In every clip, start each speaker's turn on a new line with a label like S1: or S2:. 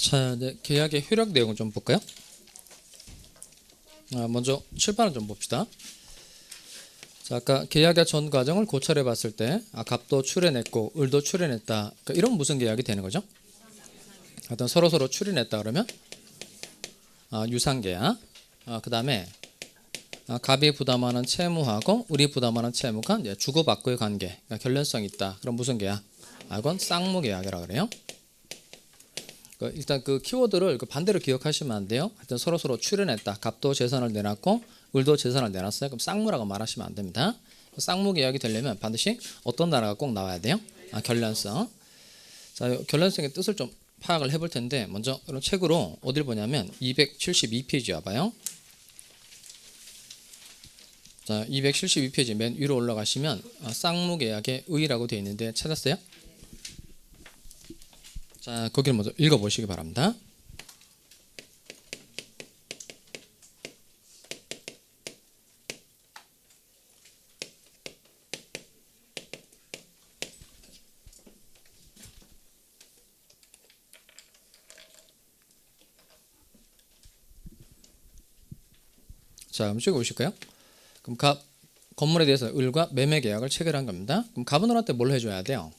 S1: 자, 이제 계약의 효력 내용을 좀 볼까요? 먼저 칠판을 좀 봅시다. 자, 아까 계약의 전 과정을 고찰해 봤을 때 갑도 출연했고 을도 출연했다. 그러니까 이런 무슨 계약이 되는 거죠? 하여튼 서로 출연했다 그러면 유상계약. 그 다음에 갑이 부담하는 채무하고 을이 부담하는 채무가 이제 주고받고의 관계, 그러니까 결련성이 있다. 그럼 무슨 계약? 이건 쌍무계약이라고 그래요. 일단 그 키워드를 반대로 기억하시면 안 돼요. 하여튼 서로 출연했다. 갑도 재산을 내놨고 을도 재산을 내놨어요. 그럼 쌍무라고 말하시면 안 됩니다. 쌍무 계약이 되려면 반드시 어떤 단어가 꼭 나와야 돼요? 결련성. 자, 결련성의 뜻을 좀 파악을 해볼 텐데 먼저 이런 책으로 어딜 보냐면 272페이지 와봐요. 자, 272페이지 맨 위로 올라가시면 쌍무 계약의 의의라고 되어 있는데 찾았어요? 자, 거기를 먼저 읽어보시기 바랍니다. 자, 한번 찍어보실까요? 그럼 건물에 대해서 을과 매매 계약을 체결한 겁니다. 그럼 갑은 을한테 뭘 해줘야 돼요?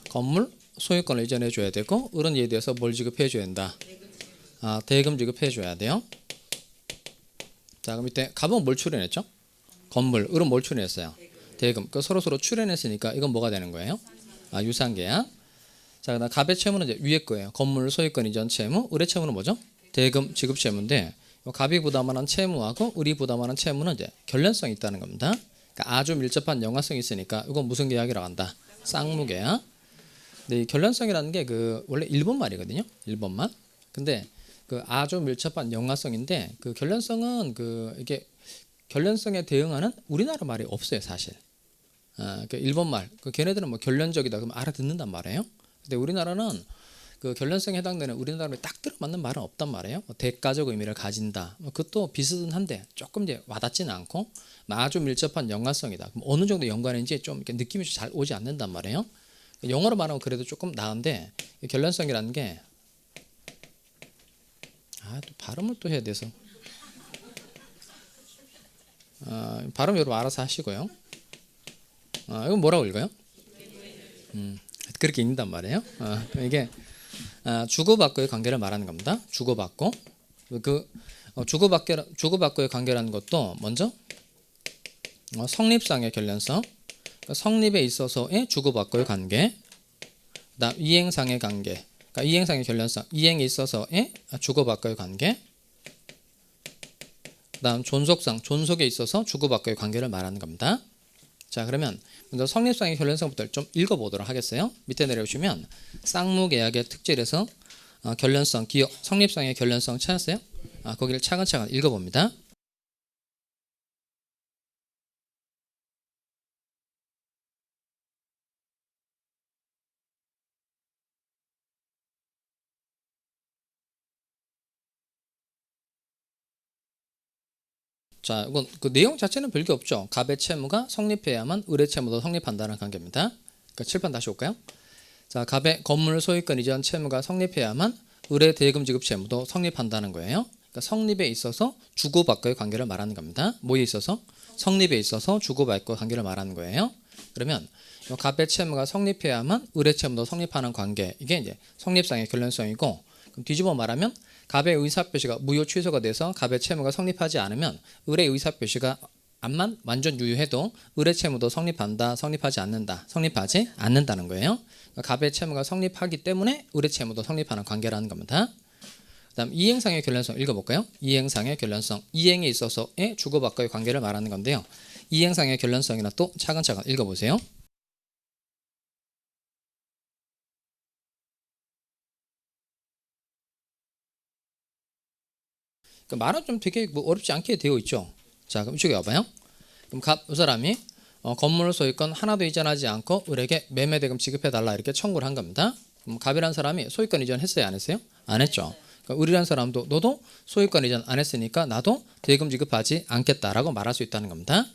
S1: 건물 소유권을 이전해 줘야 되고 을은 이에 대해서 뭘 지급해 줘야 된다? 대금 지급해 줘야 돼요. 자, 그럼 이때 갑은 뭘 출연했죠? 건물. 을은 뭘 출연했어요? 대금. 그 서로 출연했으니까 이건 뭐가 되는 거예요? 유상계약. 자, 그다음 갑의 채무는 이제 위에 거예요. 건물 소유권 이전 채무. 을의 채무는 뭐죠? 대금 지급 채무인데 갑이 부담하는 채무하고 을이 부담하는 채무는 이제 결련성이 있다는 겁니다. 그러니까 아주 밀접한 연관성이 있으니까 이건 무슨 계약이라고 한다? 쌍무계약. 근데 이 결련성이라는 게 원래 일본 말이거든요. 일본말. 근데 아주 밀접한 연관성인데 결련성은 이게 결련성에 대응하는 우리나라 말이 없어요, 사실. 일본 말. 걔네들은 뭐 결련적이다 그러면 알아듣는단 말이에요. 근데 우리나라는 결련성에 해당되는 우리나라 말에 딱 들어맞는 말은 없단 말이에요. 대가적 의미를 가진다. 그것도 비슷은 한데 조금 이제 와닿지는 않고 아주 밀접한 연관성이다. 그럼 어느 정도 연관인지 좀 이렇게 느낌이 잘 오지 않는단 말이에요. 영어로 말하면 그래도 조금 나은데 결련성이라는 게 또 발음을 또 해야 돼서 발음 여러분 알아서 하시고요. 이건 뭐라고 읽어요? 그렇게 읽는단 말이에요. 이게 주고받고의 관계를 말하는 겁니다. 주고받고 주고받고의 관계라는 것도 먼저 성립상의 결련성, 성립에 있어서의 주고받고의 관계, 그다음 이행상의 관계, 그러니까 이행상의 결련성, 이행에 있어서의 주고받고의 관계, 그다음 존속상, 존속에 있어서 주고받고의 관계를 말하는 겁니다. 자, 그러면 먼저 성립상의 결련성부터 좀 읽어보도록 하겠어요. 밑에 내려오시면 쌍무계약의 특질에서 결련성, 기억, 성립상의 결련성 찾았어요? 거기를 차근차근 읽어봅니다. 자, 이건 내용 자체는 별게 없죠. 갑의 채무가 성립해야만 을의 채무도 성립한다는 관계입니다. 그러니까 칠판 다시 올까요? 자, 갑의 건물 소유권 이전 채무가 성립해야만 을의 대금 지급 채무도 성립한다는 거예요. 그러니까 성립에 있어서 주고받고의 관계를 말하는 겁니다. 뭐에 있어서? 성립에 있어서 주고받고의 관계를 말하는 거예요. 그러면 갑의 채무가 성립해야만 을의 채무도 성립하는 관계, 이게 이제 성립상의 결련성이고, 그럼 뒤집어 말하면 갑의 의사표시가 무효 취소가 돼서 갑의 채무가 성립하지 않으면 을의 의사표시가 암만 완전 유효해도 을의 채무도 성립한다, 성립하지 않는다, 성립하지 않는다는 거예요. 그러니까 갑의 채무가 성립하기 때문에 을의 채무도 성립하는 관계라는 겁니다. 그 다음 이행상의 결련성 읽어볼까요? 이행상의 결련성, 이행에 있어서의 주고받고의 관계를 말하는 건데요. 이행상의 결련성이나 또 차근차근 읽어보세요. 말은 좀 되게 어렵지 않게 되어 있죠. 자, 그럼 이쪽에 와봐요. 그럼 이 사람이 건물 소유권 하나도 이전하지 않고 을에게 매매대금 지급해달라 이렇게 청구를 한 겁니다. 그럼 갑이라는 사람이 소유권 이전했어요, 안 했어요? 안 했죠. 그러니까 을이라는 사람도 너도 소유권 이전 안 했으니까 나도 대금 지급하지 않겠다라고 말할 수 있다는 겁니다.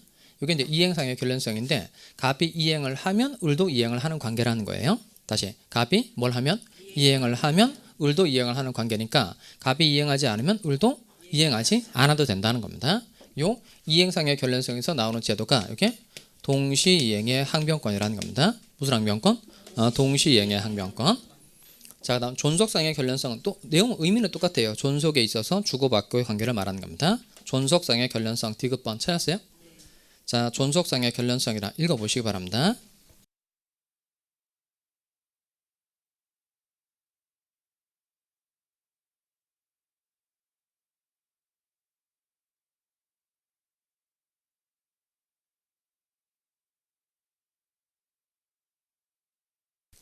S1: 이게 이제 이행상의 결련성인데 갑이 이행을 하면 을도 이행을 하는 관계라는 거예요. 다시 갑이 뭘 하면? 이행을 하면 을도 이행을 하는 관계니까 갑이 이행하지 않으면 을도 이행하지 않아도 된다는 겁니다. 요 이행상의 결련성에서 나오는 제도가 이게 동시이행의 항변권이라는 겁니다. 무슨 항변권? 동시이행의 항변권. 자, 그다음 존속상의 결련성은 또 내용 의미는 똑같아요. 존속에 있어서 주고받고의 관계를 말하는 겁니다. 존속상의 결련성 디귿번 찾았어요? 자, 존속상의 결련성이라 읽어보시기 바랍니다.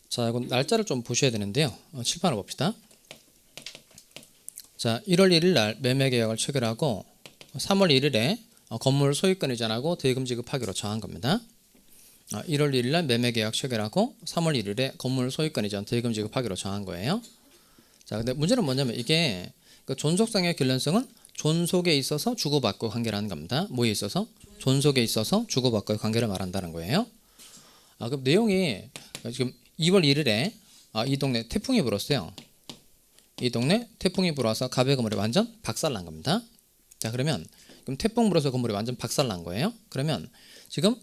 S1: 자, 이건 날짜를 좀 보셔야 되는데요. 칠판을 봅시다. 자, 1월 1일 날 매매 계약을 체결하고 3월 1일에 건물 소유권 이전하고 대금 지급하기로 정한 겁니다. 1월 1일 날 매매 계약 체결하고 3월 1일에 건물 소유권 이전 대금 지급하기로 정한 거예요. 자, 근데 문제는 뭐냐면 이게 그 존속상의 결련성은 존속에 있어서 주고받고 관계라는 겁니다. 뭐에 있어서? 존속에 있어서 주고받고의 관계를 말한다는 거예요. 그럼 내용이 지금 2월 1일에 이 동네 태풍이 불었어요. 이 동네 태풍이 불어서 갑의 건물이 완전 박살난 겁니다. 자, 그러면 그럼 태풍 불어서 건물이 완전 박살난 거예요. 그러면 지금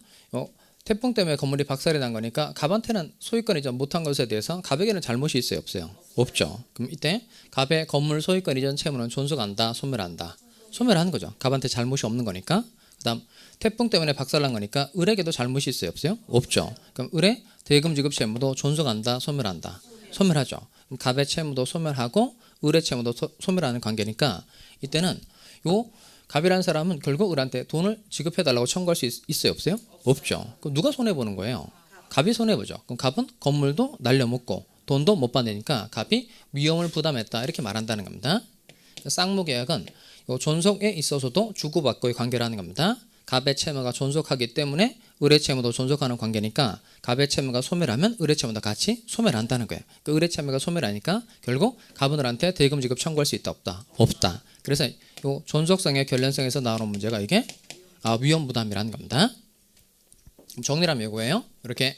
S1: 태풍 때문에 건물이 박살이 난 거니까 갑한테는 소유권 이전 못한 것에 대해서 갑에게는 잘못이 있어요, 없어요? 없죠. 그럼 이때 갑의 건물 소유권 이전 채무는 존속한다, 소멸한다. 소멸하는 거죠. 갑한테 잘못이 없는 거니까. 그다음 태풍 때문에 박살난 거니까 을에게도 잘못이 있어요, 없어요? 없죠. 그럼 을의 대금 지급 채무도 존속한다, 소멸한다. 소멸하죠. 그럼 갑의 채무도 소멸하고 을의 채무도 소멸하는 관계니까 이때는 요 갑이라는 사람은 결국 을한테 돈을 지급해달라고 청구할 수 있어요, 없어요? 없죠. 그럼 누가 손해보는 거예요? 갑이 손해보죠. 그럼 갑은 건물도 날려먹고 돈도 못 받으니까 갑이 위험을 부담했다 이렇게 말한다는 겁니다. 쌍무계약은 존속에 있어서도 주고받고의 관계라는 겁니다. 갑의 채무가 존속하기 때문에 을의 채무도 존속하는 관계니까 갑의 채무가 소멸하면 을의 채무도 같이 소멸한다는 거예요. 그 을의 채무가 소멸하니까 결국 갑은 을한테 대금 지급 청구할 수 있다, 없다? 없다. 그래서 이 존속성의 결련성에서 나오는 문제가 이게 위험부담이라는 겁니다. 정리하면 이거예요. 이렇게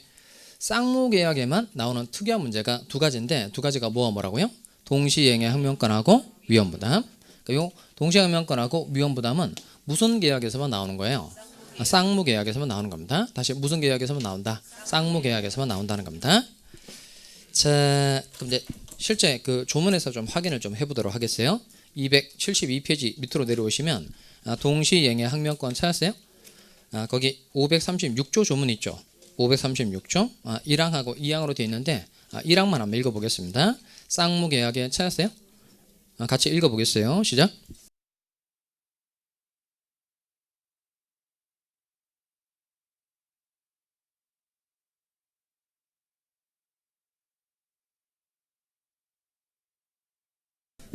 S1: 쌍무계약에만 나오는 특이한 문제가 두 가지인데 두 가지가 뭐라고요? 동시이행의 항명권하고 위험부담. 요 동시항명권하고 위험부담은 무슨 계약에서만 나오는 거예요? 쌍무계약에서만 나오는 겁니다. 다시 무슨 계약에서만 나온다? 쌍무계약에서만 나온다는 겁니다. 자, 그럼 이제 실제 그 조문에서 좀 확인을 좀 해보도록 하겠어요. 272페이지 밑으로 내려오시면 동시이행의 항명권 찾았어요? 거기 536조 조문 있죠. 536조 1항하고 2항으로 되어 있는데 1항만 한번 읽어보겠습니다. 쌍무계약에 찾았어요? 같이 읽어보겠어요. 시작.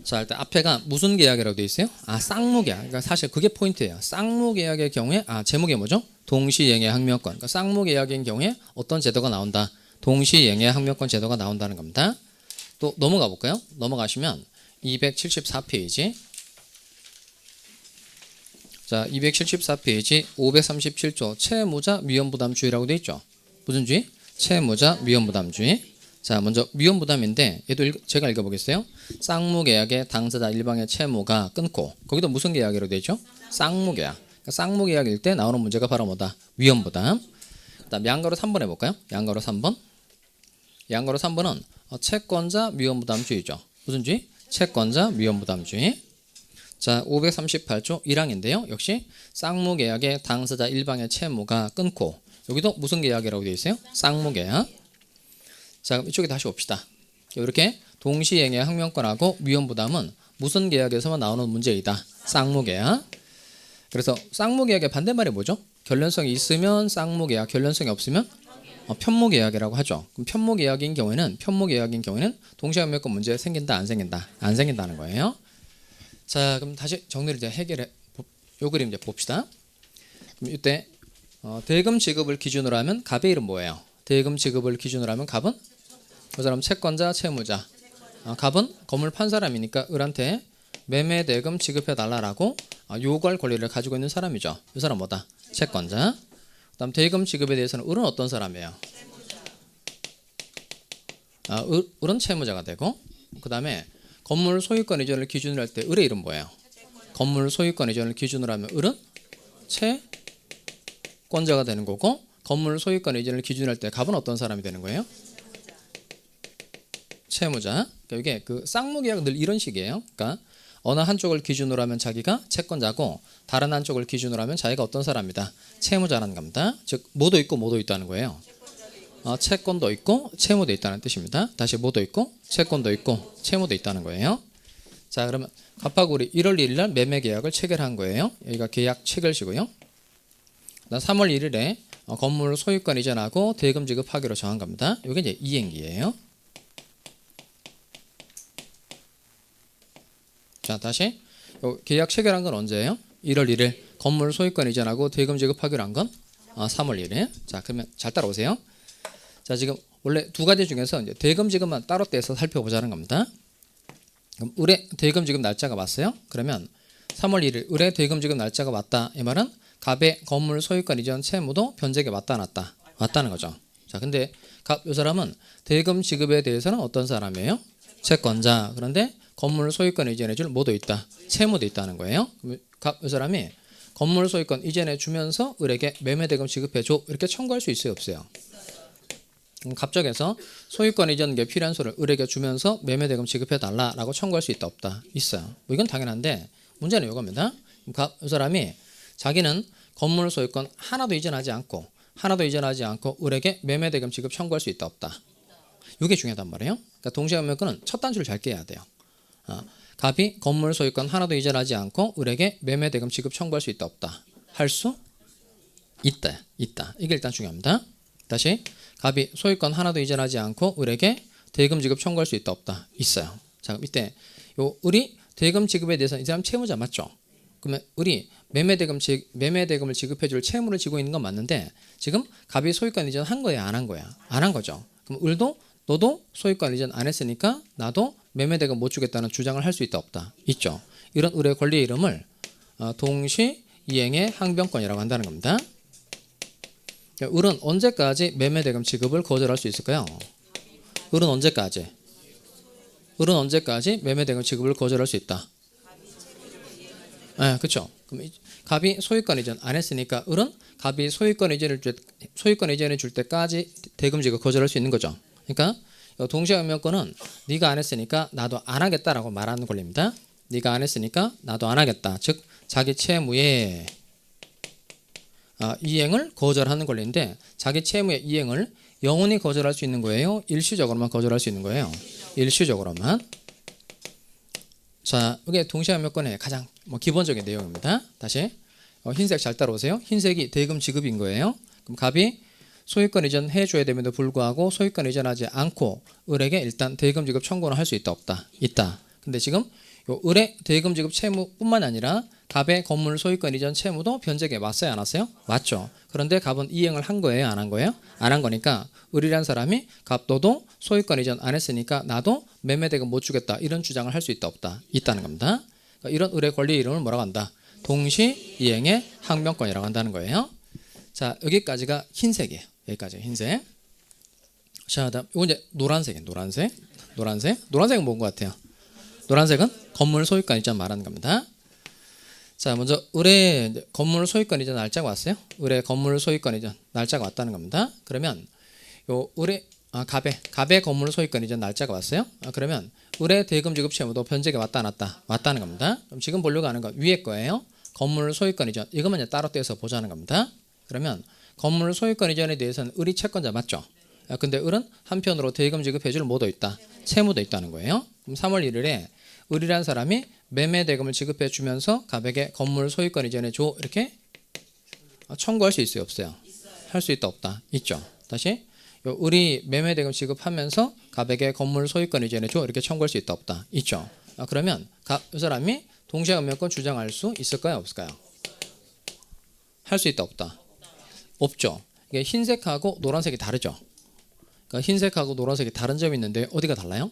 S1: 자, 일단 앞에가 무슨 계약이라고 되어 있어요? 쌍무계약. 그러니까 사실 그게 포인트예요. 쌍무계약의 경우에 제목이 뭐죠? 동시이행의 항명권. 그러니까 쌍무계약인 경우에 어떤 제도가 나온다? 동시이행의 항명권 제도가 나온다는 겁니다. 또 넘어가 볼까요? 넘어가시면 274페이지. 자, 274페이지 537조 채무자 위험부담주의라고 되어 있죠. 무슨 주의? 채무자 위험부담주의. 자, 먼저 위험부담인데 얘도 제가 읽어보겠어요. 쌍무계약의 당사자 일방의 채무가 끊고 거기도 무슨 계약이라고 되어 있죠? 쌍무계약. 그러니까 쌍무계약일 때 나오는 문제가 바로 뭐다? 위험부담. 그다음 양가로 3번 해볼까요? 양가로 3번. 양가로 3번은 채권자 위험부담주의죠. 무슨 주의? 채권자 위험부담주의. 자, 538조 1항인데요. 역시 쌍무계약의 당사자 일방의 채무가 끊고 여기도 무슨 계약이라고 되어 있어요? 쌍무계약. 자, 그럼 이쪽에 다시 봅시다. 이렇게 동시이행의 항명권하고 위험부담은 무슨 계약에서만 나오는 문제이다. 쌍무계약. 그래서 쌍무계약의 반대말이 뭐죠? 결련성이 있으면 쌍무계약, 결련성이 없으면 편무계약이라고 하죠. 그럼 편무계약인 경우에는 동시항명권 문제 생긴다, 안 생긴다? 안 생긴다는 거예요. 자, 그럼 다시 정리를 이제 해결해 요 그림 이제 봅시다. 그럼 이때 대금 지급을 기준으로 하면 갑의 이름 뭐예요? 대금 지급을 기준으로 하면 갑은 그 사람 채권자, 채무자. 갑은 건물 판 사람이니까 을한테 매매 대금 지급해 달라라고 요구할 권리를 가지고 있는 사람이죠. 이 사람 뭐다? 채권자. 그다음 대금 지급에 대해서는 을은 어떤 사람이에요? 을은 채무자가 되고 그 다음에 건물 소유권 이전을 기준으로 할 때 을의 이름 뭐예요? 건물 소유권 이전을 기준으로 하면 을은 채권자가 되는 거고, 건물 소유권 이전을 기준으로 할 때 갑은 어떤 사람이 되는 거예요? 채무자. 그러니까 이게 그 쌍무계약 늘 이런 식이에요. 그러니까 어느 한쪽을 기준으로 하면 자기가 채권자고 다른 한쪽을 기준으로 하면 자기가 어떤 사람이다? 채무자라는 겁니다. 즉 뭐도 있고 뭐도 있다는 거예요. 채권도 있고 채무도 있다는 뜻입니다. 다시 뭐도 있고 채권도 있고 채무도 있다는 거예요. 자, 그러면 갑하고 을이 1월 1일 날 매매 계약을 체결한 거예요. 여기가 계약 체결시고요. 3월 1일에 건물 소유권 이전하고 대금 지급하기로 정한 겁니다. 이게 이제 이행기예요. 자, 다시 계약 체결한 건 언제예요? 1월 1일. 건물 소유권 이전하고 대금 지급하기로 한 건 3월 1일. 자, 그러면 잘 따라오세요. 자, 지금 원래 두 가지 중에서 이제 대금 지급만 따로 떼서 살펴보자는 겁니다. 그럼 을의 대금 지급 날짜가 왔어요. 그러면 3월 1일 을의 대금 지급 날짜가 왔다. 이 말은 갑의 건물 소유권 이전 채무도 변제가 왔다 안 왔다? 왔다는 거죠. 자, 근데 갑 이 사람은 대금 지급에 대해서는 어떤 사람이에요? 채권자. 그런데 건물 소유권 이전해 줄 뭐도 있다? 채무도 있다는 거예요. 갑 이 사람이 건물 소유권 이전해 주면서 을에게 매매 대금 지급해 줘. 이렇게 청구할 수 있어요, 없어요? 갑작에서 소유권 이전에 필요한 소를 을에게 주면서 매매 대금 지급해 달라라고 청구할 수 있다, 없다? 있어요. 뭐 이건 당연한데 문제는 이겁니다. 갑 이 사람이 자기는 건물 소유권 하나도 이전하지 않고 을에게 매매 대금 지급 청구할 수 있다, 없다? 이게 중요하단 말이에요. 그러니까 동시행명권은 첫 단추를 잘 깨야 돼요. 갑이 건물 소유권 하나도 이전하지 않고 을에게 매매 대금 지급 청구할 수 있다, 없다? 할 수 있다. 이게 일단 중요합니다. 다시 갑이 소유권 하나도 이전하지 않고 을에게 대금 지급 청구할 수 있다, 없다? 있어요. 자, 그럼 이때 요 을이 대금 지급에 대해서 이 사람 채무자 맞죠? 그러면 을이 매매 대금을 지급해 줄 채무를 지고 있는 건 맞는데 지금 갑이 소유권 이전 한 거야, 안 한 거야? 안 한 거죠. 그럼 을도 너도 소유권 이전 안 했으니까 나도 매매 대금 못 주겠다는 주장을 할 수 있다, 없다? 있죠. 이런 을의 권리의 이름을 동시 이행의 항변권이라고 한다는 겁니다. 을은 언제까지 매매 대금 지급을 거절할 수 있을까요? 을은 언제까지 매매 대금 지급을 거절할 수 있다? 네, 그렇죠. 그럼 갑이 소유권 이전 안 했으니까 을은 갑이 소유권 이전해 줄 때까지 대금 지급 거절할 수 있는 거죠. 그러니까 동시행명권은 네가 안 했으니까 나도 안 하겠다라고 말하는 권리입니다. 네가 안 했으니까 나도 안 하겠다. 즉 자기 채무의 이행을 거절하는 권리인데 자기 채무의 이행을 영원히 거절할 수 있는 거예요? 일시적으로만 거절할 수 있는 거예요? 일시적으로만. 자, 이게 동시행명권의 가장 기본적인 내용입니다. 다시 흰색 잘 따라오세요. 흰색이 대금 지급인 거예요. 그럼 갑이 소유권 이전해 줘야 됨에도 불구하고 소유권 이전하지 않고 을에게 일단 대금 지급 청구는 할 수 있다, 없다? 있다. 근데 지금 요 을의 대금 지급 채무뿐만 아니라 갑의 건물 소유권 이전 채무도 변제에 왔어요, 안 왔어요? 왔죠. 그런데 갑은 이행을 한 거예요, 안 한 거예요? 안 한 거니까 을이란 사람이 갑 너도 소유권 이전 안 했으니까 나도 매매 대금 못 주겠다 이런 주장을 할 수 있다, 없다? 있다는 겁니다. 그러니까 이런 을의 권리 이름을 뭐라고 한다? 동시 이행의 항변권이라고 한다는 거예요. 자, 여기까지가 흰색이에요. 여기까지 흰색. 자, 다음 이거 이제 노란색은 뭔 것 같아요? 노란색은 건물 소유권 이전 말하는 겁니다. 자, 먼저 을의 건물 소유권 이전 날짜가 왔어요. 을의 건물 소유권 이전 날짜가 왔다는 겁니다. 그러면 요 을의 갑의 건물 소유권 이전 날짜가 왔어요. 그러면 을의 대금 지급 채무도 변제가 왔다 안 왔다? 왔다는 겁니다. 그럼 지금 보려고 하는 건 위에 거예요. 건물 소유권 이전 이것만 이제 따로 떼서 보자는 겁니다. 그러면 건물 소유권 이전에 대해서는 을이 채권자 맞죠? 근데 을은 한편으로 대금 지급해 줄 뭐도 있다? 채무도 있다는 거예요. 그럼 3월 1일에 을이라는 사람이 매매 대금을 지급해 주면서 갑에게 건물 소유권 이전해 줘 이렇게 청구할 수 있어요, 없어요? 할 수 있다, 없다? 있죠. 다시 을이 매매 대금 지급하면서 갑에게 건물 소유권 이전해 줘 이렇게 청구할 수 있다, 없다? 있죠. 그러면 이 사람이 동시행명권 주장할 수 있을까요, 없을까요? 할 수 있다, 없다? 없죠. 이게 흰색하고 노란색이 다르죠. 그러니까 흰색하고 노란색이 다른 점이 있는데 어디가 달라요?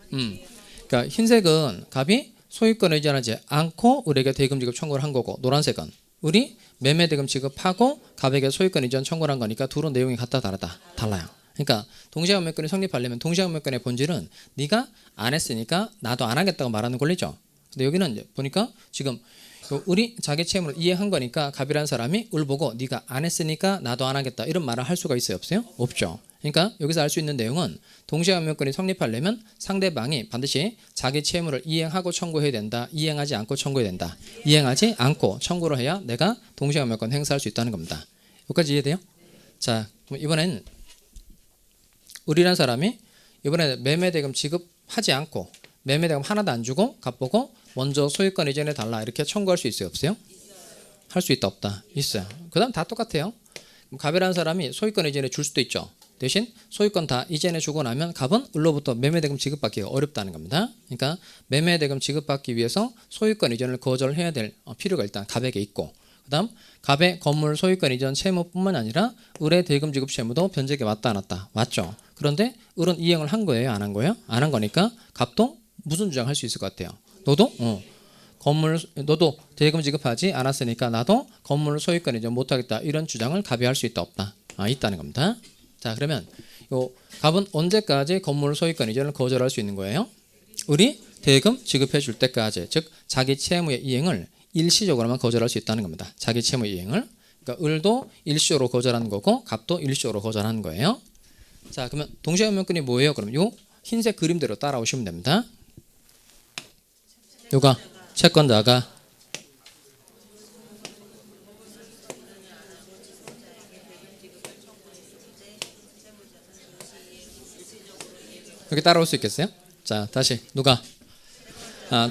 S1: 그러니까 흰색은 갑이 소유권을 이전하지 않고 을에게 대금 지급 청구를 한 거고 노란색은 을이 매매 대금 지급하고 갑에게 소유권 이전 청구를 한 거니까 둘은 내용이 같다 다르다? 달라요. 그러니까 동시행명권이 성립하려면 동시행명권의 본질은 네가 안 했으니까 나도 안 하겠다고 말하는 권리죠. 근데 여기는 이제 보니까 지금 을이 자기 채무를 이행한 거니까 갑이라는 사람이 을 보고 네가 안 했으니까 나도 안 하겠다 이런 말을 할 수가 있어요, 없어요? 없죠. 그러니까 여기서 알 수 있는 내용은 동시행명권이 성립하려면 상대방이 반드시 자기 채무를 이행하고 청구해야 된다. 이행하지 않고 청구해야 된다. 이행하지 않고 청구를 해야 내가 동시행명권 행사할 수 있다는 겁니다. 여기까지 이해돼요? 자, 그럼 이번엔 을이라는 사람이 이번에 매매대금 지급하지 않고 매매대금 하나도 안 주고 갑보고 먼저 소유권 이전해 달라 이렇게 청구할 수 있어요, 없어요? 할 수 있다, 없다? 있어요. 그 다음 다 똑같아요. 갑이라는 사람이 소유권 이전해 줄 수도 있죠. 대신 소유권 다 이전해 주고 나면 갑은 을로부터 매매대금 지급받기가 어렵다는 겁니다. 그러니까 매매대금 지급받기 위해서 소유권 이전을 거절해야 될 필요가 일단 갑에게 있고, 그 다음 갑의 건물 소유권 이전 채무뿐만 아니라 을의 대금 지급 채무도 변제에 왔다 안 왔다? 왔죠. 그런데 을은 이행을 한 거예요, 안 한 거예요? 안 한 거니까 갑도 무슨 주장할 수 있을 것 같아요? 너도? 너도 대금 지급하지 않았으니까 나도 건물 소유권 이전 못하겠다 이런 주장을 갑이 할 수 있다, 없다? 있다는 겁니다. 자, 그러면 요 갑은 언제까지 건물 소유권 이전을 거절할 수 있는 거예요? 을이 대금 지급해 줄 때까지, 즉 자기 채무의 이행을 일시적으로만 거절할 수 있다는 겁니다. 자기 채무 이행을. 그러니까 을도 일시적으로 거절하는 거고 갑도 일시적으로 거절하는 거예요. 자, 그러면 동시행명권이 뭐예요? 그럼 요 흰색 그림대로 따라오시면 됩니다. 누가? 채권자가 여기 따라올 수 있겠어요? 자, 다시 누가?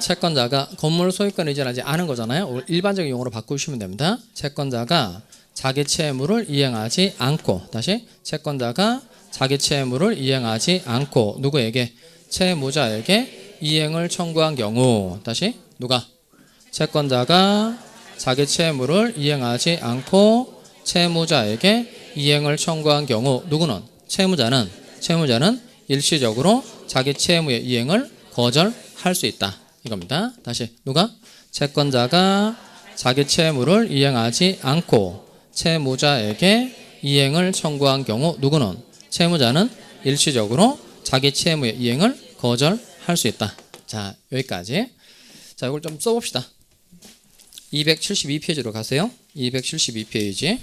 S1: 채권자가 건물 소유권 이전하지 않은 거잖아요. 일반적인 용어로 바꾸시면 됩니다. 채권자가 자기 채무를 이행하지 않고, 다시 채권자가 자기 채무를 이행하지 않고 누구에게? 채무자에게 이행을 청구한 경우, 다시 누가? 채권자가 자기 채무를 이행하지 않고 채무자에게 이행을 청구한 경우 누구는? 채무자는 일시적으로 자기 채무의 이행을 거절할 수 있다 이겁니다. 다시 누가? 채권자가 자기 채무를 이행하지 않고 채무자에게 이행을 청구한 경우 누구는? 채무자는 일시적으로 자기 채무의 이행을 거절할 수 있다. 자, 여기까지. 자, 이걸 좀 써봅시다. 272페이지로 가세요. 272페이지.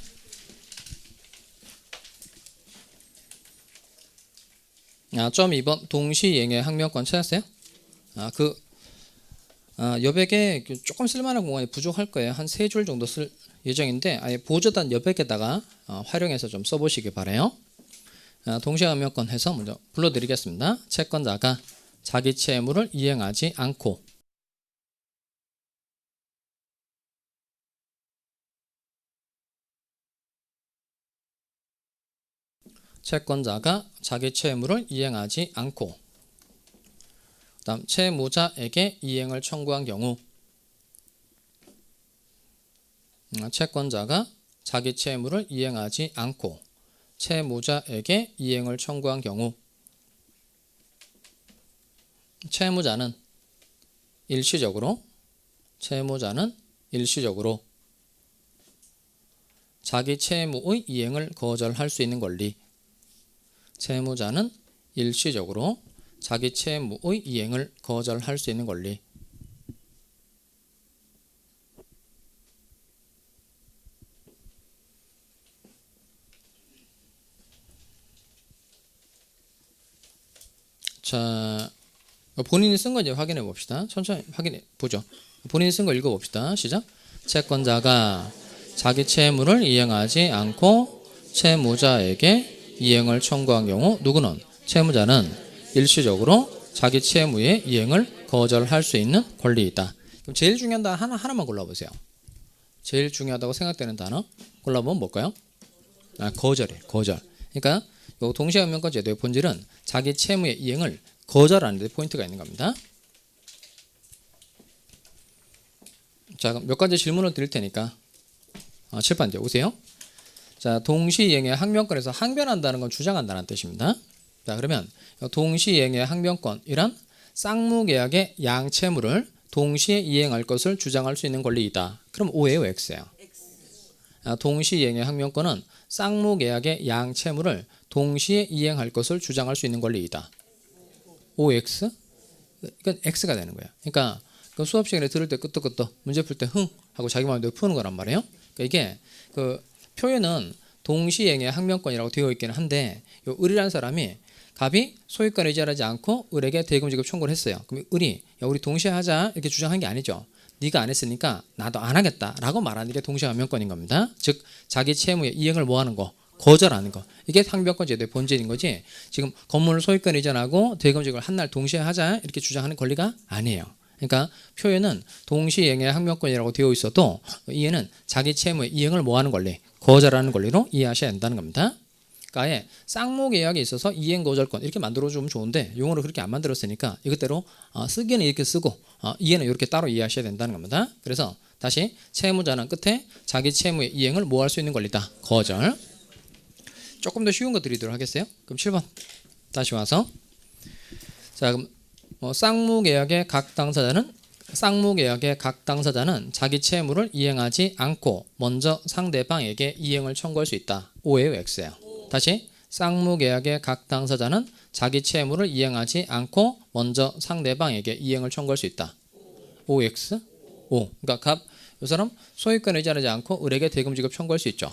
S1: 점 2번 동시이행의 항명권 찾았어요? 여백에 조금 쓸만한 공간이 부족할 거예요. 한 3줄 정도 쓸 예정인데 아예 보조단 여백에다가 활용해서 좀 써보시기 바라요. 동시항명권 해서 먼저 불러드리겠습니다. 채권자가 자기 채무를 이행하지 않고 채권자가 자기 채무를 이행하지 않고 그다음 채무자에게 이행을 청구한 경우 채권자가 자기 채무를 이행하지 않고 채무자에게 이행을 청구한 경우 채무자는 일시적으로 자기 채무의 이행을 거절할 수 있는 권리. 채무자는 일시적으로 자기 채무의 이행을 거절할 수 있는 권리. 자, 본인이 쓴 거 이제 확인해 봅시다. 천천히 확인해 보죠. 본인이 쓴 거 읽어 봅시다. 시작. 채권자가 자기 채무를 이행하지 않고 채무자에게 이행을 청구한 경우 누구는? 채무자는 일시적으로 자기 채무의 이행을 거절할 수 있는 권리이다. 그럼 제일 중요한 단어 하나만 골라보세요. 제일 중요하다고 생각되는 단어 골라보면 뭘까요? 거절이에요. 거절. 그러니까 이 동시항명권 제도의 본질은 자기 채무의 이행을 거절하는 데 포인트가 있는 겁니다. 자, 그럼 몇 가지 질문을 드릴 테니까 칠판 이제 오세요. 자, 동시이행의 항명권에서 항변한다는 건 주장한다는 뜻입니다. 자, 그러면 동시이행의 항명권이란 쌍무계약의 양채무를 동시에 이행할 것을 주장할 수 있는 권리이다. 그럼 O예요, X예요? 동시이행의 항명권은 쌍무계약의 양채무를 동시에 이행할 것을 주장할 수 있는 권리이다. OX? 이건 X가 되는 거예요. 그러니까 그 수업 시간에 들을 때 끄떡끄떡 문제 풀 때 흥 하고 자기 마음대로 푸는 거란 말이에요. 그러니까 이게 그 표현은 동시행의 항명권이라고 되어 있기는 한데 요 을이라는 사람이 갑이 소유권을 의지하지 않고 을에게 대금 지급 청구를 했어요. 그럼 을이 야 우리 동시에 하자 이렇게 주장한 게 아니죠. 네가 안 했으니까 나도 안 하겠다라고 말하는 게 동시에 항명권인 겁니다. 즉 자기 채무의 이행을 뭐하는 거 거절하는 거 이게 항명권 제도의 본질인 거지. 지금 건물 소유권 이전하고 대금 지급을 한 날 동시에 하자 이렇게 주장하는 권리가 아니에요. 그러니까 표현은 동시행의 항명권이라고 되어 있어도 이해는 자기 채무의 이행을 뭐하는 권리 거절하는 권리로 이해하셔야 된다는 겁니다. 그러니까 아예 쌍무계약에 있어서 이행거절권 이렇게 만들어주면 좋은데 용어를 그렇게 안 만들었으니까 이것대로 쓰기는 이렇게 쓰고 이해는 이렇게 따로 이해하셔야 된다는 겁니다. 그래서 다시 채무자는 끝에 자기 채무의 이행을 뭐 할 수 있는 권리다. 거절. 조금 더 쉬운 거 드리도록 하겠어요. 그럼 7번 다시 와서 자 그럼 쌍무계약의 각 당사자는 자기 채무를 이행하지 않고 먼저 상대방에게 이행을 청구할 수 있다. O예요, X예요. 다시 쌍무계약의 각 당사자는 자기 채무를 이행하지 않고 먼저 상대방에게 이행을 청구할 수 있다. OX? O. 그러니까 갑, 이 사람 소유권 의지하지 않고 을에게 대금 지급 청구할 수 있죠.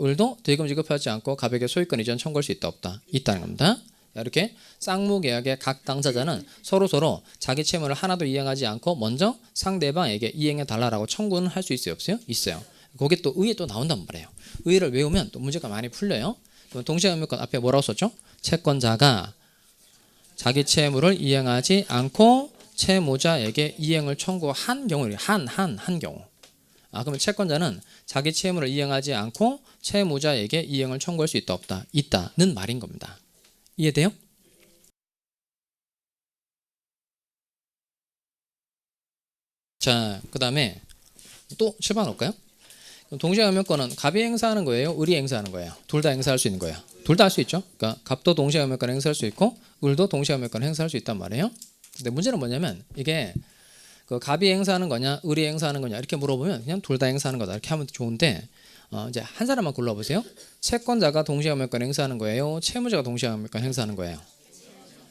S1: 을도 대금 지급하지 않고 갑에게 소유권 이전 청구할 수 있다 없다. 있다는 겁니다. 이렇게 쌍무계약의 각 당사자는 서로 자기 채무를 하나도 이행하지 않고 먼저 상대방에게 이행해 달라고 청구는 할 수 있어요 없어요? 있어요. 거기에 또 의에 또 나온단 말이에요. 의를 외우면 또 문제가 많이 풀려요. 그럼 동시항명권 앞에 뭐라고 썼죠? 채권자가 자기 채무를 이행하지 않고 채무자에게 이행을 청구한 경우를 한 경우. 그러면 채권자는 자기 채무를 이행하지 않고 채무자에게 이행을 청구할 수 있다 없다? 있다는 말인 겁니다. 이해돼요? 자, 그 다음에 또 7번 올까요? 동시항명권은 갑이 행사하는 거예요? 을이 행사하는 거예요? 둘 다 행사할 수 있는 거예요. 둘 다 할 수 있죠. 그러니까 갑도 동시항명권을 행사할 수 있고 을도 동시항명권을 행사할 수 있단 말이에요. 근데 문제는 뭐냐면 이게 그 갑이 행사하는 거냐 을이 행사하는 거냐 이렇게 물어보면 그냥 둘 다 행사하는 거다 이렇게 하면 좋은데 이제 한 사람만 골라보세요. 채권자가 동시항명권 행사하는 거예요? 채무자가 동시항명권 행사하는 거예요?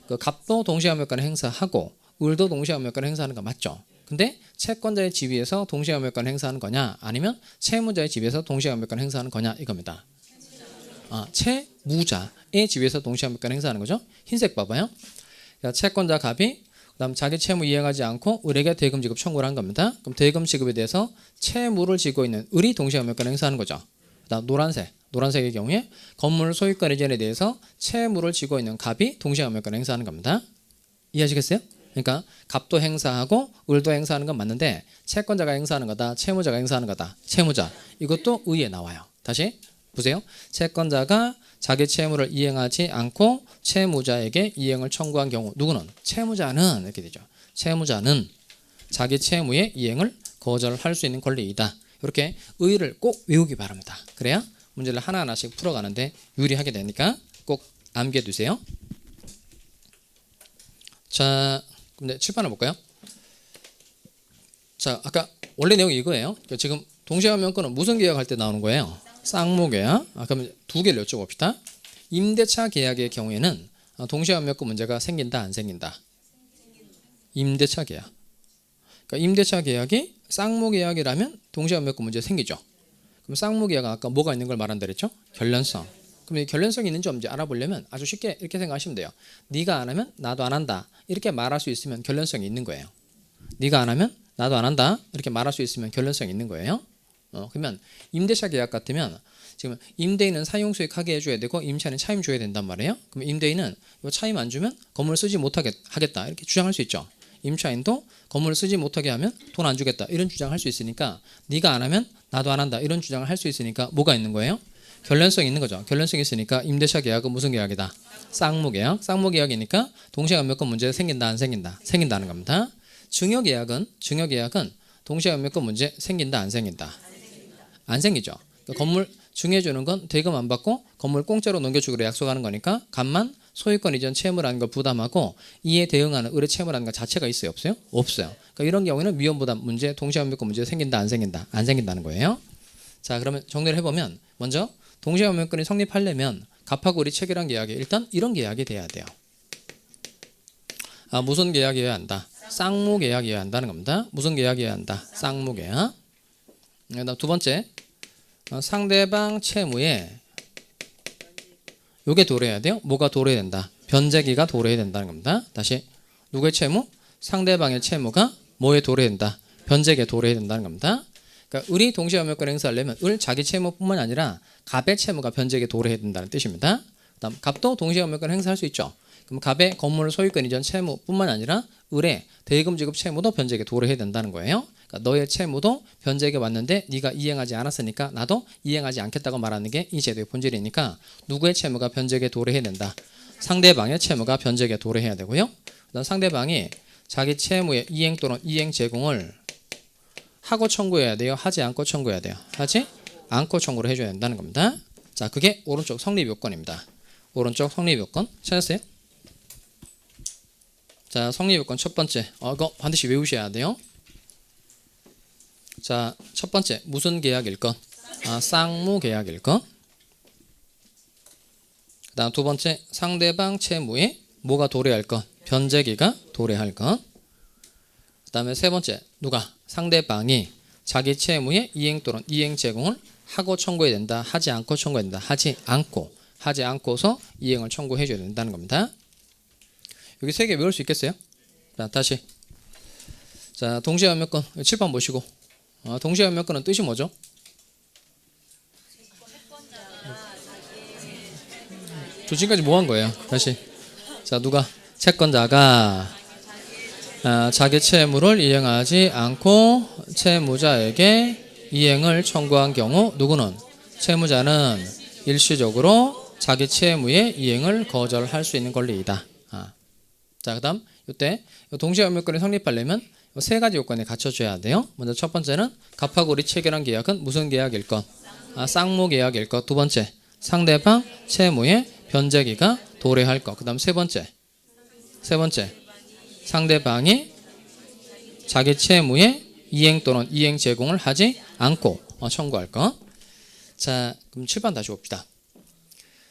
S1: 그 갑도 동시항명권 행사하고 을도 동시항명권 행사하는 거 맞죠? 근데 채권자의 지위에서 동시항명권 행사하는 거냐 아니면 채무자의 지위에서 동시항명권 행사하는 거냐 이겁니다. 채무자의 지위에서 동시항명권 행사하는 거죠. 흰색 봐봐요. 그러니까 채권자 갑이 그다음 자기 채무 이행하지 않고 을에게 대금 지급 청구를 한 겁니다. 그럼 대금 지급에 대해서 채무를 지고 있는 을이 동시항명권 행사하는 거죠. 그다음 노란색의 경우에 건물 소유권 이전에 대해서 채무를 지고 있는 갑이 동시항명권 행사하는 겁니다. 이해하시겠어요? 그러니까 갑도 행사하고 을도 행사하는 건 맞는데 채권자가 행사하는 거다. 채무자가 행사하는 거다. 채무자. 이것도 의에 나와요. 다시 보세요. 채권자가 자기 채무를 이행하지 않고 채무자에게 이행을 청구한 경우 누구는? 채무자는 이렇게 되죠. 채무자는 자기 채무의 이행을 거절할 수 있는 권리이다. 이렇게 의를 꼭 외우기 바랍니다. 그래야 문제를 하나하나씩 풀어가는데 유리하게 되니까 꼭 암기해두세요. 자, 그럼 7번을 볼까요? 자, 아까 원래 내용이 이거예요. 지금 동시항명권은 무슨 계약할 때 나오는 거예요? 쌍무계약. 그럼 두 개를 여쭤봅시다. 임대차 계약의 경우에는 동시항명권 문제가 생긴다 안 생긴다? 임대차 계약. 그러니까 임대차 계약이 쌍무계약이라면 동시항명권 문제 생기죠. 그럼 쌍무계약은 아까 뭐가 있는 걸 말한다 그랬죠? 결련성. 그럼 이 결련성이 있는지 없는지 알아보려면 아주 쉽게 이렇게 생각하시면 돼요. 네가 안 하면 나도 안 한다. 이렇게 말할 수 있으면 결련성이 있는 거예요. 네가 안 하면 나도 안 한다. 이렇게 말할 수 있으면 결련성이 있는 거예요. 그러면 임대차 계약 같으면 지금 임대인은 사용수익 하게 해줘야 되고 임차인은 차임 줘야 된단 말이에요. 그럼 임대인은 이 차임 안 주면 건물 쓰지 못하게 하겠다 이렇게 주장할 수 있죠. 임차인도 건물을 쓰지 못하게 하면 돈 안 주겠다 이런 주장을 할 수 있으니까 네가 안 하면 나도 안 한다 이런 주장을 할 수 있으니까 뭐가 있는 거예요? 결련성이 있는 거죠. 결련성이 있으니까 임대차 계약은 무슨 계약이다? 쌍무계약. 쌍무계약이니까 동시항명권 문제 생긴다 안 생긴다? 생긴다는 겁니다. 증여계약은 동시항명권 문제 생긴다 안 생긴다? 안 생기죠. 그러니까 건물 증여해주는 건 대금 안 받고 건물 공짜로 넘겨주기로 약속하는 거니까 갑만 소유권 이전 채무라는 걸 부담하고 이에 대응하는 을의 채무라는 것 자체가 있어요 없어요? 없어요. 그러니까 이런 경우에는 위험부담 문제 동시항명권 문제 생긴다 안 생긴다? 안 생긴다는 거예요. 자 그러면 정리를 해보면 먼저 동시항명권이 성립하려면 갑하고 을이 체결한 계약이 일단 이런 계약이 돼야 돼요. 무슨 계약이어야 한다? 쌍무 계약이어야 한다는 겁니다. 무슨 계약이어야 한다? 쌍무 계약. 그다음 두 번째, 상대방 채무에 요게 도래해야 돼요. 뭐가 도래해야 된다? 변제기가 도래해야 된다는 겁니다. 다시 누구의 채무? 상대방의 채무가 뭐에 도래해야 된다? 변제기에 도래해야 된다는 겁니다. 그러니까 을이 동시업명권을 행사하려면 을 자기 채무뿐만 아니라 갑의 채무가 변제기에 도래해야 된다는 뜻입니다. 그다음 갑도 동시업명권을 행사할 수 있죠. 그럼 갑의 건물 소유권 이전 채무뿐만 아니라 을의 대금 지급 채무도 변제기에 도래해야 된다는 거예요. 그러니까 너의 채무도 변제기에 왔는데 네가 이행하지 않았으니까 나도 이행하지 않겠다고 말하는 게 이 제도의 본질이니까 누구의 채무가 변제기에 도래해야 된다? 상대방의 채무가 변제기에 도래해야 되고요. 그다음 상대방이 자기 채무의 이행 또는 이행 제공을 하고 청구해야 돼요? 하지 않고 청구해야 돼요? 하지 않고 청구를 해줘야 된다는 겁니다. 자, 그게 오른쪽 성립요건입니다. 오른쪽 성립요건 찾았어요? 자, 성립요건 첫 번째. 이거 반드시 외우셔야 돼요. 자, 첫 번째 무슨 계약일 것? 쌍무 계약일 것. 그 다음 두 번째 상대방 채무에 뭐가 도래할 것? 변제기가 도래할 것. 그 다음에 세 번째 누가? 상대방이 자기 채무의 이행 또는 이행 제공을 하고 청구해야 된다. 하지 않고 청구해야 된다. 하지 않고서 이행을 청구해 줘야 된다는 겁니다. 여기 세 개 외울 수 있겠어요? 자, 다시. 자, 동시업명권 7번 보시고. 동시업명권은 뜻이 뭐죠? 저 지금까지 뭐 한 거예요? 다시. 자, 누가? 채권자가 자기 채무를 이행하지 않고 채무자에게 이행을 청구한 경우 누구는? 채무자는 일시적으로 자기 채무의 이행을 거절할 수 있는 권리이다. 자, 그 다음 이때 동시업명권이 성립하려면 세 가지 요건에 갖춰줘야 돼요. 먼저 첫 번째는 갑하고 을이 체결한 계약은 무슨 계약일 것? 쌍무 계약일 것. 두 번째, 상대방 채무의 변제기가 도래할 것. 그 다음 세 번째, 상대방이 자기 채무의 이행 또는 이행 제공을 하지 않고 청구할 것. 자, 그럼 7번 다시 봅시다.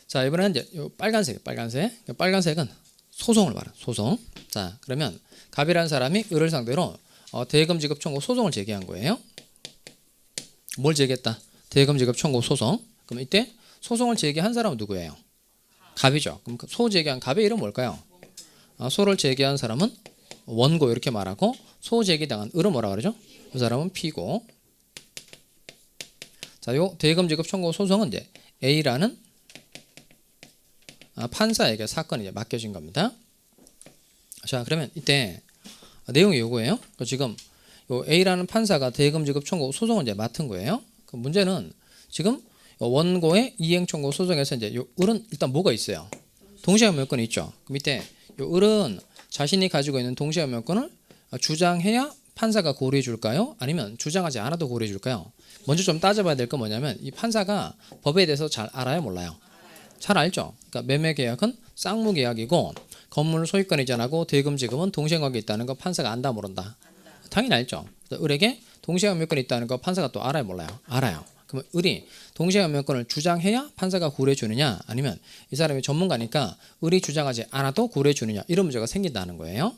S1: 자, 이번에는 이제 빨간색은 소송을 말해요. 소송. 자, 그러면 갑이라는 사람이 을을 상대로 대금 지급 청구 소송을 제기한 거예요. 뭘 제기했다? 대금 지급 청구 소송. 그럼 이때 소송을 제기한 사람은 누구예요? 갑이죠. 그럼 소 제기한 갑의 이름은 뭘까요? 소를 제기한 사람은 원고 이렇게 말하고 소 제기당한 을은 뭐라 그러죠? 그 사람은 피고. 자, 요 대금 지급 청구 소송은 이제 A라는 판사에게 사건이 이제 맡겨진 겁니다. 자, 그러면 이때 내용이 요거예요. 지금 요 A라는 판사가 대금 지급 청구 소송을 이제 맡은 거예요. 그 문제는 지금 원고의 이행 청구 소송에서 이제 요 을은 일단 뭐가 있어요? 동시업명권이 있죠. 그럼 이때 요 을은 자신이 가지고 있는 동시업명권을 주장해야 판사가 고려해 줄까요? 아니면 주장하지 않아도 고려해 줄까요? 먼저 좀 따져봐야 될 건 뭐냐면 이 판사가 법에 대해서 잘 알아요, 몰라요? 잘 알죠. 그러니까 매매 계약은 쌍무 계약이고 건물 소유권 이전하고 대금 지급은 동시행하게 있다는 거 판사가 안다 모른다. 당연히 알죠. 을에게 동시행명권이 있다는 거 판사가 또 알아요, 몰라요? 알아요. 그러면 을이 동시행명권을 주장해야 판사가 고려해 주느냐, 아니면 이 사람이 전문가니까 을이 주장하지 않아도 고려해 주느냐, 이런 문제가 생긴다는 거예요.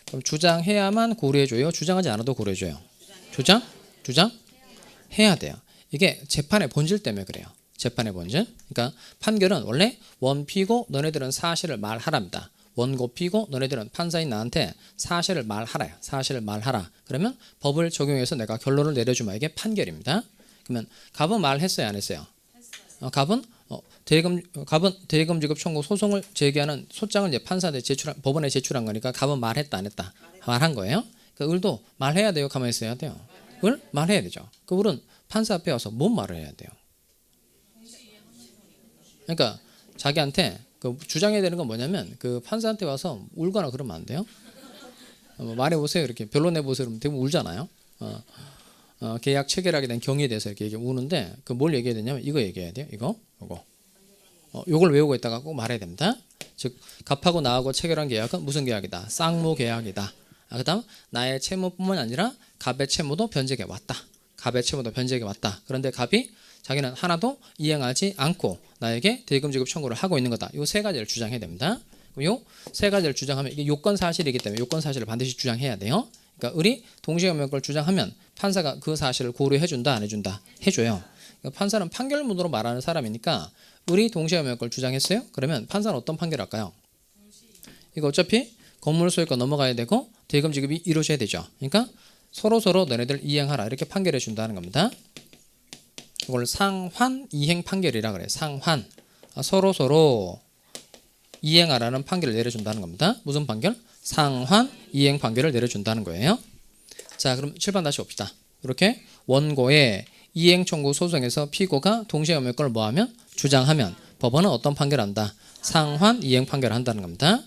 S1: 그럼 주장해야만 고려해 줘요? 주장하지 않아도 고려해 줘요? 주장해야 돼요. 이게 재판의 본질 때문에 그래요. 재판의 본질. 그러니까 판결은 원래 원피고 너네들은 사실을 말하랍니다. 원고 피고 너네들은 판사인 나한테 사실을 말하라요. 사실을 말하라. 그러면 법을 적용해서 내가 결론을 내려주면 이게 판결입니다. 그러면 갑은 말했어요, 안 했어요? 갑은 대금 지급 청구 소송을 제기하는 소장을 이제 판사한테 법원에 제출한 거니까 갑은 말했다, 안 했다? 말한 거예요. 그 을도 말해야 돼요, 가만히 있어야 돼요? 을 말해야 되죠. 그 을은 판사 앞에 와서 뭔 말을 해야 돼요? 그러니까 자기한테 그 주장해야 되는 건 뭐냐면 그 판사한테 와서 울거나 그러면 안 돼요. 말해보세요, 이렇게 변론해 보세요. 그러면 대부분 울잖아요. 계약 체결하게 된 경위에 대해서 이렇게 우는데 그 뭘 얘기해야 되냐면 이거 얘기해야 돼요. 요걸 외우고 있다가 꼭 말해야 됩니다. 즉 갑하고 나하고 체결한 계약은 무슨 계약이다? 쌍무 계약이다. 그다음 나의 채무뿐만 아니라 갑의 채무도 변제기에 왔다. 갑의 채무도 변제기에 왔다. 그런데 갑이 자기는 하나도 이행하지 않고 나에게 대금 지급 청구를 하고 있는 거다. 요 세 가지를 주장해야 됩니다. 요 세 가지를 주장하면 이게 요건 사실이기 때문에 요건 사실을 반드시 주장해야 돼요. 그러니까 을이 동시행명령권을 주장하면 판사가 그 사실을 고려해 준다, 안 해준다? 해줘요. 그러니까 판사는 판결문으로 말하는 사람이니까 을이 동시행명령권을 주장했어요. 그러면 판사는 어떤 판결을 할까요? 이거 어차피 건물 소유권 넘어가야 되고 대금 지급이 이루어져야 되죠. 그러니까 서로 너네들 이행하라 이렇게 판결해 준다는 겁니다. 이걸 상환 이행 판결이라 그래. 상환. 서로 이행하라는 판결을 내려준다는 겁니다. 무슨 판결? 상환 이행 판결을 내려준다는 거예요. 자, 그럼 7번 다시 봅시다. 이렇게 원고의 이행 청구 소송에서 피고가 동시행명령권을 뭐하면 주장하면 법원은 어떤 판결을 한다? 상환 이행 판결을 한다는 겁니다.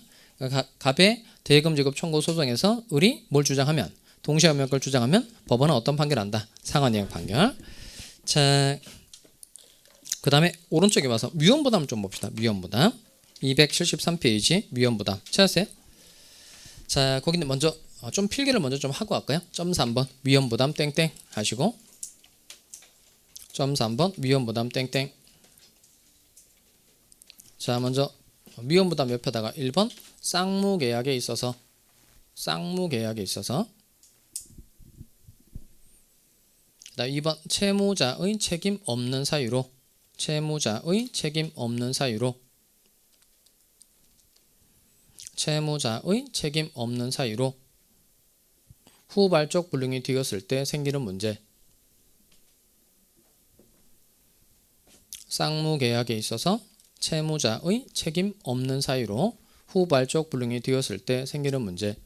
S1: 갑의 대금 지급 청구 소송에서 을이 뭘 주장하면 동시행명령권을 주장하면 법원은 어떤 판결을 한다? 상환 이행 판결. 자, 그 다음에 오른쪽에 와서 위헌부담 좀 봅시다. 위헌부담 273페이지 위헌부담 찾았어요? 자, 거기는 먼저 좀 필기를 먼저 좀 하고 갈까요? 점 3번 위헌부담 땡땡 하시고 점 3번 위헌부담 땡땡. 자, 먼저 위헌부담 옆에다가 1번 쌍무계약에 있어서 그다음 2번 채무자의 책임 없는 사유로 후발적 불능이 되었을 때 생기는 문제. 쌍무계약에 있어서 채무자의 책임 없는 사유로 후발적 불능이 되었을 때 생기는 문제.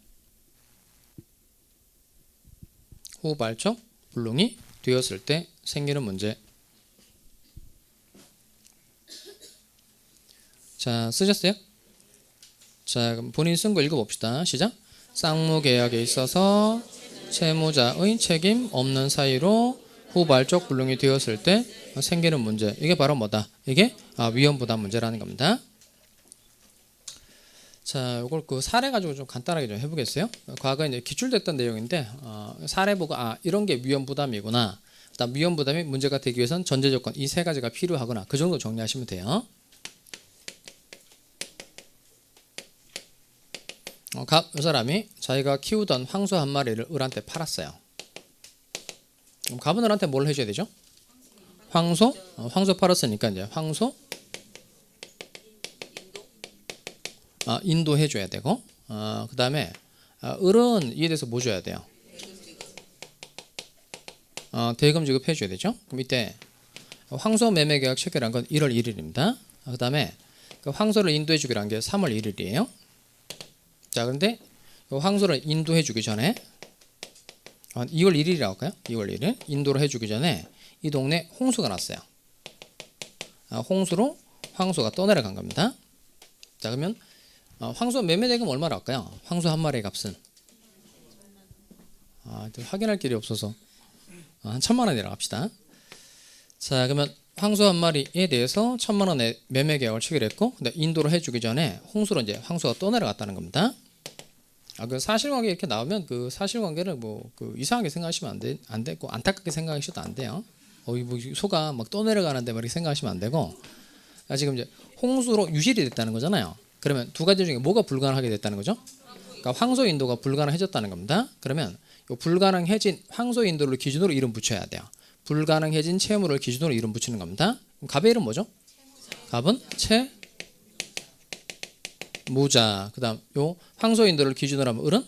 S1: 후발적 불능이 되었을 때 생기는 문제. 자, 쓰셨어요? 자, 그럼 본인 쓴 거 읽어봅시다. 시작. 쌍무계약에 있어서 채무자의 책임 없는 사유로 후발적 불능이 되었을 때 생기는 문제. 이게 바로 뭐다? 이게 위헌부담 문제라는 겁니다. 자, 이걸 그 사례 가지고 좀 간단하게 좀 해보겠어요. 과거에 이제 기출됐던 내용인데 사례 보고 이런 게 위헌부담이구나. 그다음 위헌부담이 문제가 되기 위해서는 전제 조건 이 세 가지가 필요하구나. 그 정도 정리하시면 돼요. 이 사람이 자기가 키우던 황소 한 마리를 을한테 팔았어요. 그럼 갑은 을한테 뭘 해줘야 되죠? 황소 팔았으니까 이제 황소 인도해 줘야 되고 그 다음에 을은 이에 대해서 뭐 줘야 돼요? 대금 지급해 줘야 되죠. 그럼 이때 황소 매매 계약 체결한 건 1월 1일입니다. 그 다음에 그 황소를 인도해 주기로 한 게 3월 1일이에요. 자, 그런데 황소를 인도해 주기 전에 2월 1일이라고 할까요? 2월 1일 인도를 해주기 전에 이 동네 홍수가 났어요. 홍수로 황소가 떠내려간 겁니다. 자, 그러면 황소 매매 대금 얼마나 할까요? 황소 한 마리의 값은 확인할 길이 없어서 한 1,000만 원이라고 합시다. 자, 그러면 황소 한 마리에 대해서 1,000만 원의 매매 계약을 체결했고, 근데 인도를 해주기 전에 홍수로 이제 황소가 떠내려갔다는 겁니다. 그 사실관계 이렇게 나오면 그 사실관계를 그 이상하게 생각하시면 안 되고 안타깝게 생각하셔도 안 돼요. 뭐 소가 막 떠내려가는데 막 이렇게 생각하시면 안 되고, 지금 이제 홍수로 유실이 됐다는 거잖아요. 그러면 두 가지 중에 뭐가 불가능하게 됐다는 거죠? 그러니까 황소 인도가 불가능해졌다는 겁니다. 그러면 이 불가능해진 황소 인도를 기준으로 이름 붙여야 돼요. 불가능해진 채무를 기준으로 이름 붙이는 겁니다. 그럼 갑의 이름 뭐죠? 갑은 채무자. 그다음 요 황소 인도를 기준으로 하면 을은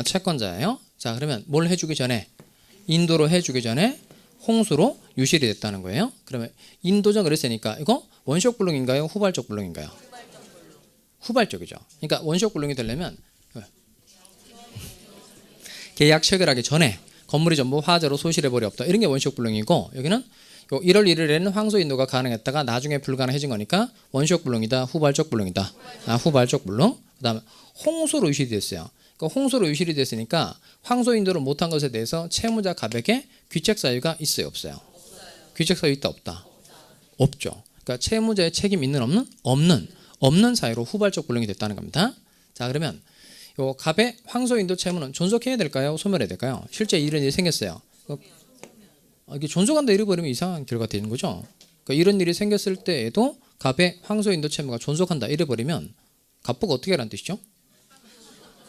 S1: 채권자예요. 자, 그러면 뭘 해주기 전에 인도로 해주기 전에 홍수로 유실이 됐다는 거예요. 그러면 인도적 그랬으니까 이거 원시적 불능인가요? 후발적 불능인가요? 후발적이죠. 그러니까 원시적 불능이 되려면 계약 체결하기 전에 건물이 전부 화재로 소실해버려 없다. 이런 게 원시적 불능이고, 여기는 1월 1일에는 황소 인도가 가능했다가 나중에 불가능해진 거니까 원시적 불능이다, 후발적 불능이다. 후발적 불능. 그 다음에 홍수로 유실이 됐어요. 그러니까 홍수로 유실이 됐으니까 황소 인도를 못한 것에 대해서 채무자 갑에게 귀책 사유가 있어요, 없어요? 귀책 사유 있다, 없다? 없죠. 그러니까 채무자의 책임 있는, 없는? 없는 사유로 후발적 불능이 됐다는 겁니다. 자, 그러면 요 갑의 황소 인도 채무는 존속해야 될까요? 소멸해야 될까요? 실제 이런 일이 생겼어요. 이게 존속한다 잃어버리면 이상한 결과가 되는 거죠. 그러니까 이런 일이 생겼을 때에도 갑의 황소 인도 채무가 존속한다 잃어버리면 갑부가 어떻게 하라는 뜻이죠?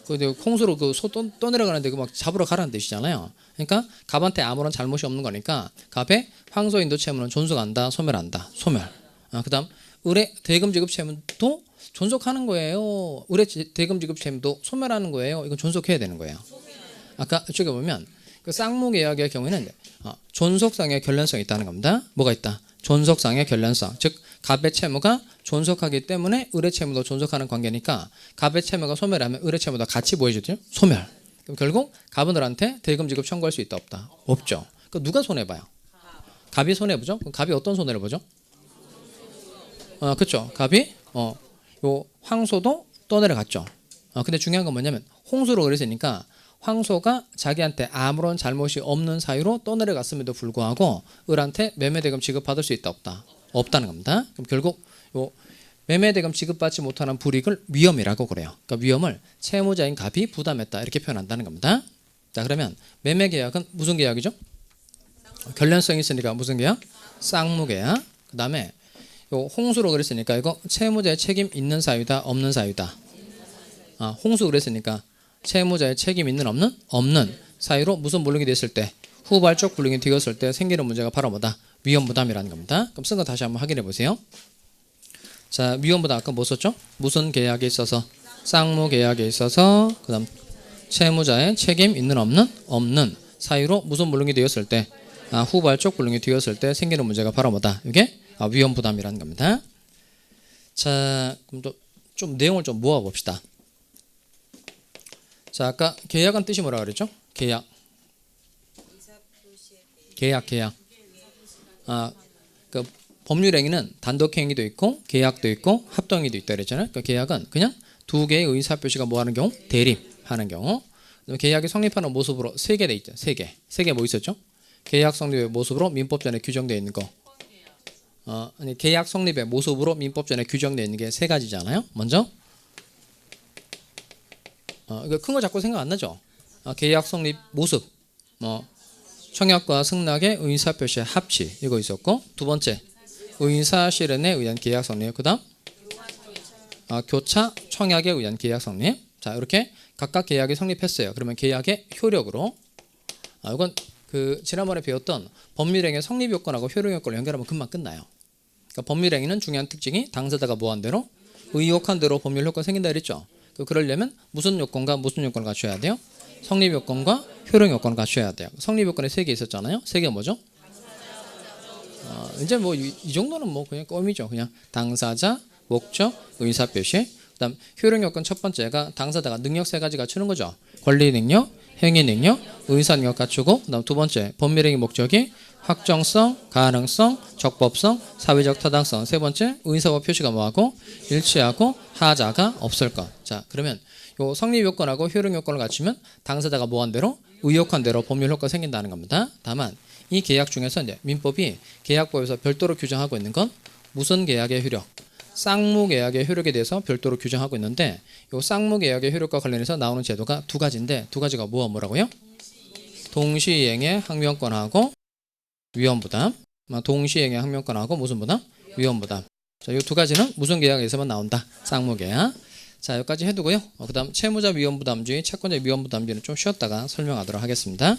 S1: 근데 홍수로 그 소 떠내려가는데 그 막 잡으러 가라는 뜻이잖아요. 그러니까 갑한테 아무런 잘못이 없는 거니까 갑의 황소 인도 채무는 존속한다, 소멸한다, 소멸. 그다음 을의 대금 지급 채무도 존속하는 거예요. 을의 대금 지급 채무도 소멸하는 거예요. 이건 존속해야 되는 거예요. 아까 이쪽에 보면 그 쌍무계약의 경우에는 존속상의 결련성이 있다는 겁니다. 뭐가 있다? 존속상의 결련성. 즉 갑의 채무가 존속하기 때문에 을의 채무도 존속하는 관계니까 갑의 채무가 소멸하면 을의 채무도 같이 보여주죠. 소멸. 그럼 결국 갑은 을한테 대금 지급 청구할 수 있다 없다? 없죠. 그럼 누가 손해봐요? 갑이 손해보죠. 그럼 갑이 어떤 손해를 보죠? 그렇죠. 갑이 요 황소도 떠내려갔죠. 근데 중요한 건 뭐냐면 홍수로 그랬으니까 황소가 자기한테 아무런 잘못이 없는 사유로 떠내려갔음에도 불구하고 을한테 매매대금 지급받을 수 있다 없다? 없다는 겁니다. 그럼 결국 요 매매대금 지급받지 못하는 불이익을 위험이라고 그래요. 그러니까 위험을 채무자인 갑이 부담했다 이렇게 표현한다는 겁니다. 자 그러면 매매계약은 무슨 계약이죠? 결련성이 있으니까 무슨 계약? 쌍무계약. 그 다음에 요 홍수로 그랬으니까 이거 채무자의 책임 있는 사유다 없는 사유다? 홍수 그랬으니까 채무자의 책임 있는 없는? 없는 사유로 무슨 불능이 됐을 때 후발적 불능이 되었을 때 생기는 문제가 바로 뭐다? 위험부담이라는 겁니다. 그럼 쓴 거 다시 한번 확인해 보세요. 자 위험부담 아까 뭐 썼죠? 무슨 계약에 있어서? 쌍무계약에 있어서 그 다음 채무자의 책임 있는 없는? 없는 사유로 무슨 불능이 되었을 때 후발적 불능이 되었을 때 생기는 문제가 바로 뭐다? 이게 위험부담이라는 겁니다. 자 그럼 또 좀 내용을 좀 모아 봅시다. 자 아까 계약은 뜻이 뭐라 그랬죠? 계약. 그 법률행위는 단독행위도 있고 계약도 있고 합동행위도 있다 그랬잖아요. 그러니까 계약은 그냥 두 개의 의사표시가 뭐 하는 경우? 대립하는 경우. 계약이 성립하는 모습으로 세 개 돼 있죠. 세 개 뭐 있었죠? 계약 성립의 모습으로 민법전에 규정되어 있는 거. 아니 계약 성립의 모습으로 민법전에 규정되어 있는 게 세 가지잖아요. 먼저 이거 큰 거 자꾸 생각 안 나죠? 계약 성립 모습, 청약과 승낙의 의사표시의 합치 이거 있었고 두 번째 의사 실현에 의한 계약 성립 그다음 교차 청약에 의한 계약 성립. 자 이렇게 각각 계약이 성립했어요. 그러면 계약의 효력으로 이건 그 지난번에 배웠던 법률행위의 성립 요건하고 효력 요건을 연결하면 금방 끝나요. 그러니까 법률행위는 중요한 특징이 당사자가 뭐한 대로 의혹한 대로 법률 효과 생긴다 그랬죠. 그러려면 무슨 요건과 무슨 요건을 갖춰야 돼요? 성립 요건과 효력 요건을 갖춰야 돼요. 성립 요건에 세 개 있었잖아요. 세 개가 뭐죠? 이제 뭐 이 정도는 뭐 그냥 껌이죠. 그냥 당사자, 목적, 의사표시. 그다음 효력 요건 첫 번째가 당사자가 능력 세 가지 갖추는 거죠. 권리 능력, 행위 능력, 의사 능력 갖추고 그다음 두 번째 법률행위 목적이 확정성, 가능성, 적법성, 사회적 타당성. 세 번째 의사와 표시가 뭐하고 일치하고 하자가 없을 것. 자 그러면 요 성립 요건하고 효력 요건을 갖추면 당사자가 뭐한 대로 의혹한 대로 법률 효과가 생긴다는 겁니다. 다만 이 계약 중에서 이제 민법이 계약법에서 별도로 규정하고 있는 건 무슨 계약의 효력, 쌍무계약의 효력에 대해서 별도로 규정하고 있는데 요 쌍무계약의 효력과 관련해서 나오는 제도가 두 가지인데 두 가지가 뭐라고요? 동시이행의 항명권하고 위험부담. 동시이행의 항명권하고 무슨 부담? 위험부담. 자, 이 두 가지는 무슨 계약에서만 나온다? 쌍무계약. 자, 여기까지 해두고요. 그다음 채무자 위험부담주의, 채권자 위험부담주의는 좀 쉬었다가 설명하도록 하겠습니다.